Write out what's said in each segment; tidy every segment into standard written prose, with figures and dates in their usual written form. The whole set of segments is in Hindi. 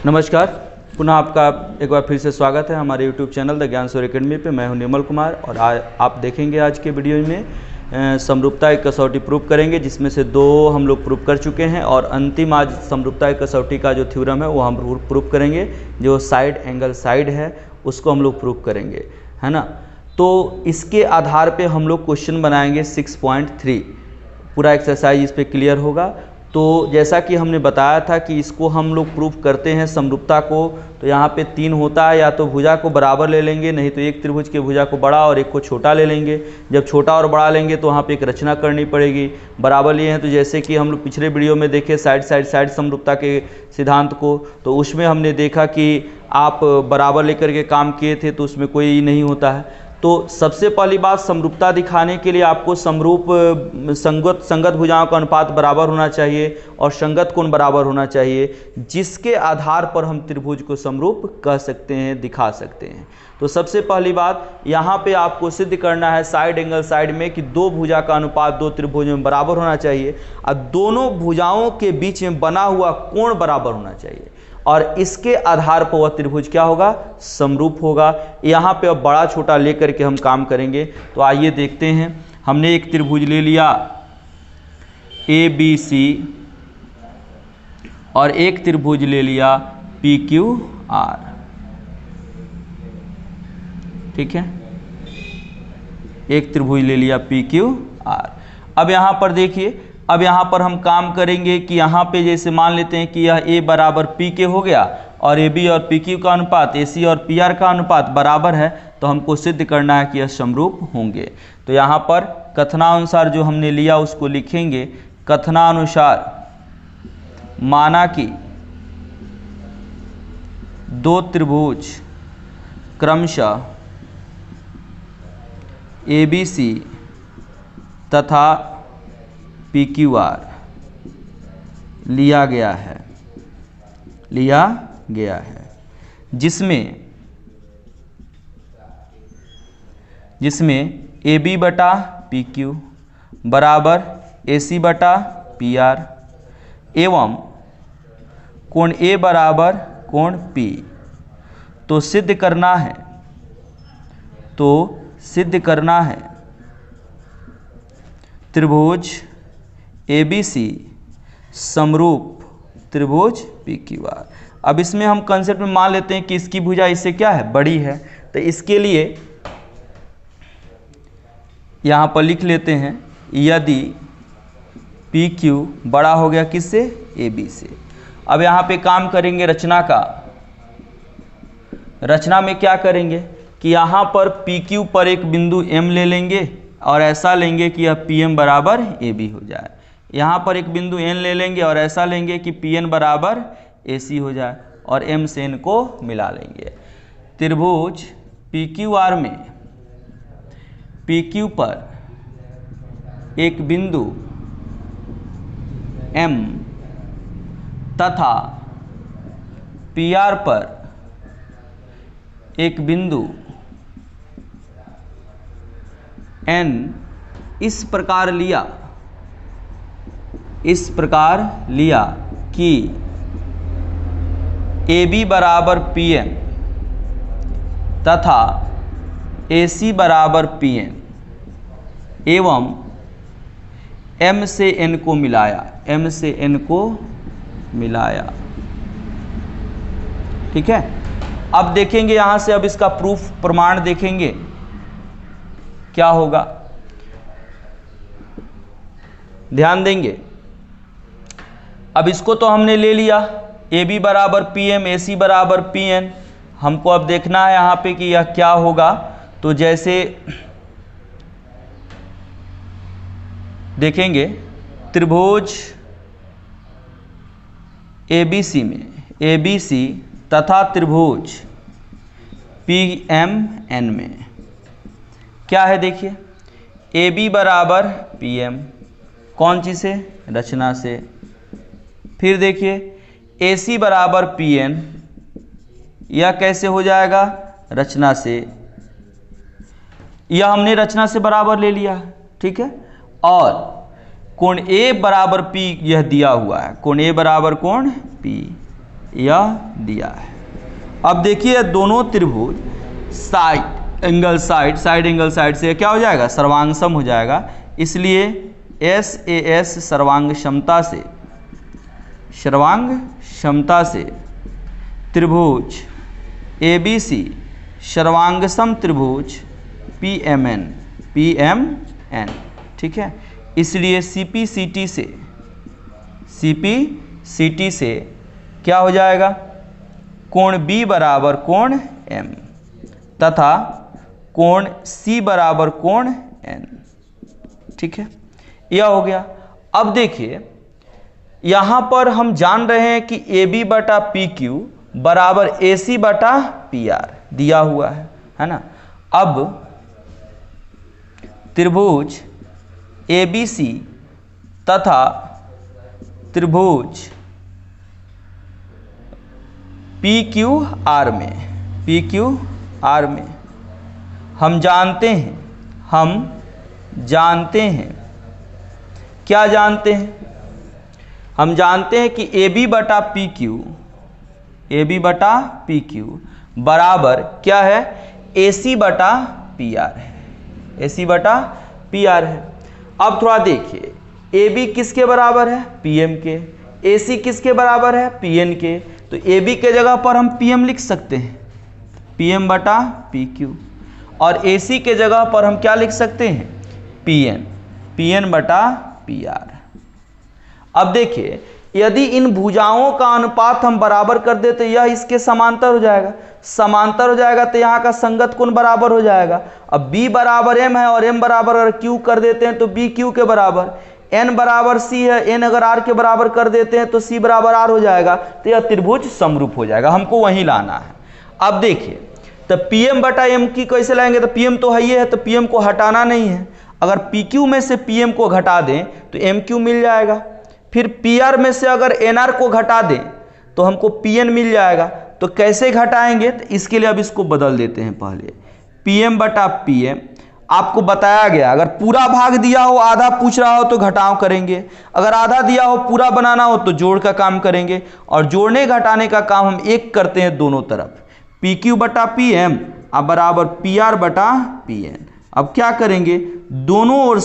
नमस्कार, पुनः आपका एक बार फिर से स्वागत है हमारे YouTube चैनल द ज्ञान सूर्य एकेडमी पे। मैं हूं निर्मल कुमार और आप देखेंगे आज के वीडियो में समरूपता की कसौटी प्रूव करेंगे, जिसमें से दो हम लोग प्रूव कर चुके हैं और अंतिम आज समरूपता की कसौटी का जो थ्योरम है वो हम प्रूव करेंगे। जो साइड एंगल साइड है उसको हम लोग प्रूव करेंगे, है ना। तो इसके आधार पे हम लोग क्वेश्चन बनाएंगे 6.3। पूरा एक्सरसाइज इस पर क्लियर होगा। तो जैसा कि हमने बताया था कि इसको हम लोग प्रूफ करते हैं समरूपता को, तो यहाँ पे 3 होता है, या तो भुजा को बराबर ले लेंगे, नहीं तो एक त्रिभुज के भुजा को बड़ा और एक को छोटा ले लेंगे। जब छोटा और बड़ा लेंगे तो वहाँ पे एक रचना करनी पड़ेगी। बराबर लिए हैं तो जैसे कि हम लोग पिछले वीडियो में देखे साइड समरूपता के सिद्धांत को, तो उसमें हमने देखा कि आप बराबर लेकर के काम किए थे तो उसमें कोई नहीं होता है। तो सबसे पहली बात, समरूपता दिखाने के लिए आपको समरूप संगत भुजाओं का अनुपात बराबर होना चाहिए और संगत कोण बराबर होना चाहिए, जिसके आधार पर हम त्रिभुज को समरूप कह सकते हैं, दिखा सकते हैं। तो सबसे पहली बात यहाँ पे आपको सिद्ध करना है साइड एंगल साइड में कि दो भुजा का अनुपात दो त्रिभुज में बराबर होना चाहिए और दोनों भुजाओं के बीच में बना हुआ कोण बराबर होना चाहिए, और इसके आधार पर वह त्रिभुज क्या होगा, समरूप होगा। यहाँ पे अब बड़ा छोटा लेकर के हम काम करेंगे। तो आइए देखते हैं। हमने एक त्रिभुज ले लिया ABC और एक त्रिभुज ले लिया PQR, ठीक है। एक त्रिभुज ले लिया PQR। अब यहाँ पर देखिए, अब यहाँ पर हम काम करेंगे कि यहाँ पे जैसे मान लेते हैं कि यह A बराबर P के हो गया और AB और PQ का अनुपात AC और PR का अनुपात बराबर है, तो हमको सिद्ध करना है कि यह समरूप होंगे। तो यहाँ पर कथनानुसार जो हमने लिया उसको लिखेंगे। कथनानुसार माना कि दो त्रिभुज क्रमशः ABC तथा PQR लिया गया है, जिसमें AB बटा PQ बराबर AC बटा PR एवं कोण A बराबर कोण P। तो सिद्ध करना है त्रिभुज ABC समरूप त्रिभुज PQR। अब इसमें हम कंसेप्ट में मान लेते हैं कि इसकी भुजा इससे क्या है, बड़ी है। तो इसके लिए यहाँ पर लिख लेते हैं, यदि PQ बड़ा हो गया किससे, AB से। अब यहाँ पे काम करेंगे रचना का। रचना में क्या करेंगे कि यहाँ पर PQ पर एक बिंदु M ले लेंगे और ऐसा लेंगे कि यह PM बराबर AB हो जाए। यहाँ पर एक बिंदु N ले लेंगे और ऐसा लेंगे कि PN बराबर AC हो जाए, और M से N को मिला लेंगे। त्रिभुज PQR में PQ पर एक बिंदु M तथा PR पर एक बिंदु N इस प्रकार लिया कि AB बराबर PM तथा AC बराबर PN एवं M से N को मिलाया, ठीक है। अब देखेंगे यहाँ से, अब इसका प्रूफ प्रमाण देखेंगे क्या होगा, ध्यान देंगे। अब इसको तो हमने ले लिया, AB बराबर PM AC बराबर PN। हमको अब देखना है यहाँ पे कि यह क्या होगा। तो जैसे देखेंगे त्रिभुज ABC तथा त्रिभुज PMN में क्या है, देखिए AB बराबर PM, कौन चीज़ से, रचना से। फिर देखिए AC बराबर PN, यह कैसे हो जाएगा, रचना से। यह हमने रचना से बराबर ले लिया, ठीक है। और कोण A बराबर P यह दिया हुआ है, कोण A बराबर कोण P, यह दिया है। अब देखिए दोनों त्रिभुज साइड एंगल साइड से क्या हो जाएगा, सर्वांग सम हो जाएगा। इसलिए SAS सर्वांग क्षमता से त्रिभुज ABC सर्वांगसम त्रिभुज PMN, ठीक है। इसलिए CPCT से क्या हो जाएगा, कोण B बराबर कोण M तथा कोण C बराबर कोण N, ठीक है। यह हो गया। अब देखिए यहाँ पर हम जान रहे हैं कि AB बटा PQ बराबर AC बटा PR दिया हुआ है ना। अब त्रिभुज ABC तथा त्रिभुज PQR में हम जानते हैं क्या जानते हैं, हम जानते हैं कि AB बटा PQ बराबर क्या है, AC बटा PR है। अब थोड़ा देखिए AB किसके बराबर है, PM के, AC किसके बराबर है, PN के। तो AB के जगह पर हम PM लिख सकते हैं, PM बटा PQ, और AC के जगह पर हम क्या लिख सकते हैं, PN बटा PR। अब देखिए यदि इन भुजाओं का अनुपात हम बराबर कर देते, यह इसके समांतर हो जाएगा, तो यहाँ का संगत कोण बराबर हो जाएगा। अब B बराबर M है और M बराबर अगर Q कर देते हैं तो B Q के बराबर, N बराबर C है, N अगर R के बराबर कर देते हैं तो C बराबर R हो जाएगा। तो यह त्रिभुज समरूप हो जाएगा, हमको वहीं लाना है। अब देखिए तो PM बटा M की कैसे लाएंगे, तो PM तो है तो PM को हटाना नहीं है। अगर PQ में से PM को घटा दें तो MQ मिल जाएगा, फिर PR में से अगर NR को घटा दें तो हमको PN मिल जाएगा। तो कैसे घटाएंगे, तो इसके लिए अब इसको बदल देते हैं। पहले PM बटा PM आपको बताया गया, अगर पूरा भाग दिया हो, आधा पूछ रहा हो तो घटाव करेंगे, अगर आधा दिया हो पूरा बनाना हो तो जोड़ का काम करेंगे, और जोड़ने घटाने का काम हम एक करते हैं दोनों तरफ। PQ बटा PM अब बराबर PR बटा PN। अब क्या करेंगे, दोनों ओर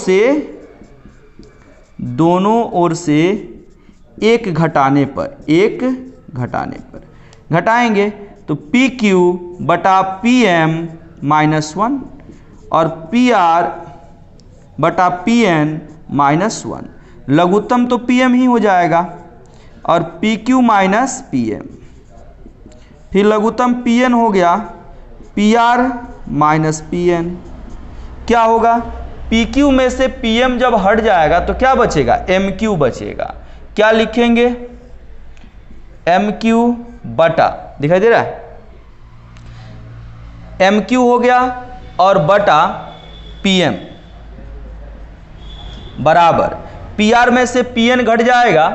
से एक घटाने पर घटाएंगे तो PQ बटा PM -1 और PR बटा PN -1, लघुत्तम तो PM ही हो जाएगा, और PQ माइनस PM, फिर लघुत्तम PN हो गया, PR माइनस PN। क्या होगा, PQ में से PM जब हट जाएगा तो क्या बचेगा, MQ बचेगा। क्या लिखेंगे, MQ बटा, दिखाई दे रहा है, MQ हो गया और बटा PM बराबर, PR में से PN घट जाएगा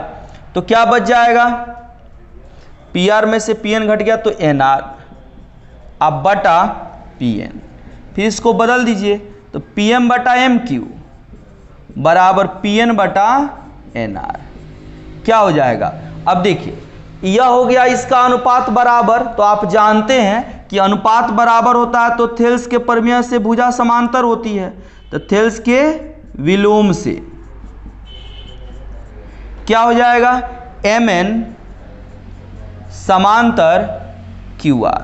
तो क्या बच जाएगा, PR में से PN घट गया तो NR, अब बटा PN। फिर इसको बदल दीजिए तो PM बटा MQ बराबर PN बटा NR। क्या हो जाएगा, अब देखिए यह हो गया इसका अनुपात बराबर। तो आप जानते हैं कि अनुपात बराबर होता है तो थेल्स के प्रमेय से भुजा समांतर होती है, तो थेल्स के विलोम से क्या हो जाएगा, MN समांतर QR,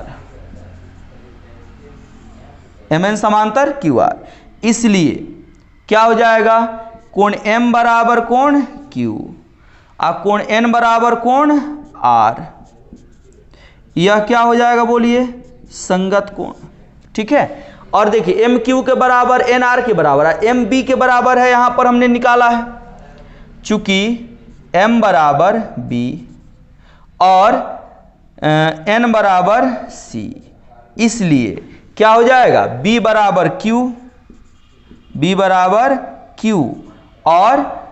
MN समांतर QR। इसलिए क्या हो जाएगा, कोण M बराबर कोण Q और कोण N बराबर कोण R। यह क्या हो जाएगा बोलिए, संगत कोण, ठीक है। और देखिए MQ के बराबर NR के बराबर है, MB के बराबर है, यहां पर हमने निकाला है, चूंकि M बराबर B और N बराबर C, इसलिए क्या हो जाएगा, B बराबर Q और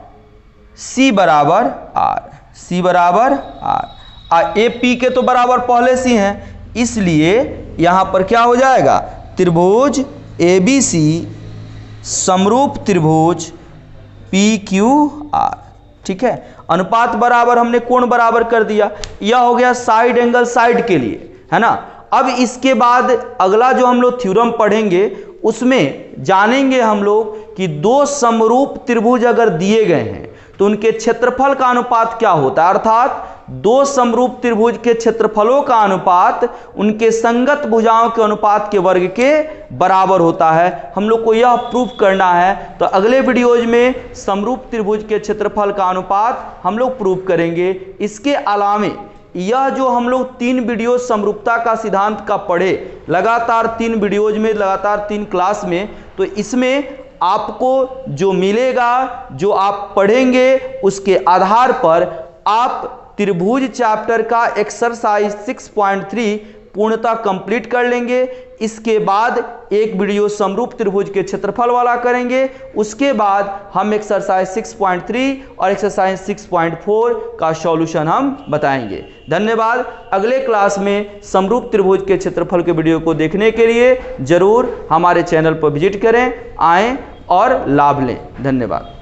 C बराबर R। AP के तो बराबर पहले से हैं, इसलिए यहां पर क्या हो जाएगा, त्रिभुज ABC समरूप त्रिभुज PQR। ठीक है। अनुपात बराबर हमने कोण बराबर कर दिया, यह हो गया साइड एंगल साइड के लिए, है ना। अब इसके बाद अगला जो हम लोग थ्योरम पढ़ेंगे उसमें जानेंगे हम लोग कि दो समरूप त्रिभुज अगर दिए गए हैं तो उनके क्षेत्रफल का अनुपात क्या होता है, अर्थात दो समरूप त्रिभुज के क्षेत्रफलों का अनुपात उनके संगत भुजाओं के अनुपात के वर्ग के बराबर होता है। हम लोग को यह प्रूफ करना है, तो अगले वीडियोज में समरूप त्रिभुज के क्षेत्रफल का अनुपात हम लोग प्रूफ करेंगे। इसके अलावे यह जो हम लोग 3 वीडियो समरूपता का सिद्धांत का पढ़े, लगातार 3 वीडियोज में, लगातार 3 क्लास में, तो इसमें आपको जो मिलेगा, जो आप पढ़ेंगे, उसके आधार पर आप त्रिभुज चैप्टर का एक्सरसाइज 6.3 पूर्णतः कंप्लीट कर लेंगे। इसके बाद एक वीडियो समरूप त्रिभुज के क्षेत्रफल वाला करेंगे, उसके बाद हम एक्सरसाइज 6.3 और एक्सरसाइज 6.4 का सॉल्यूशन हम बताएंगे। धन्यवाद। अगले क्लास में समरूप त्रिभुज के क्षेत्रफल के वीडियो को देखने के लिए जरूर हमारे चैनल पर विजिट करें, आएं और लाभ लें। धन्यवाद।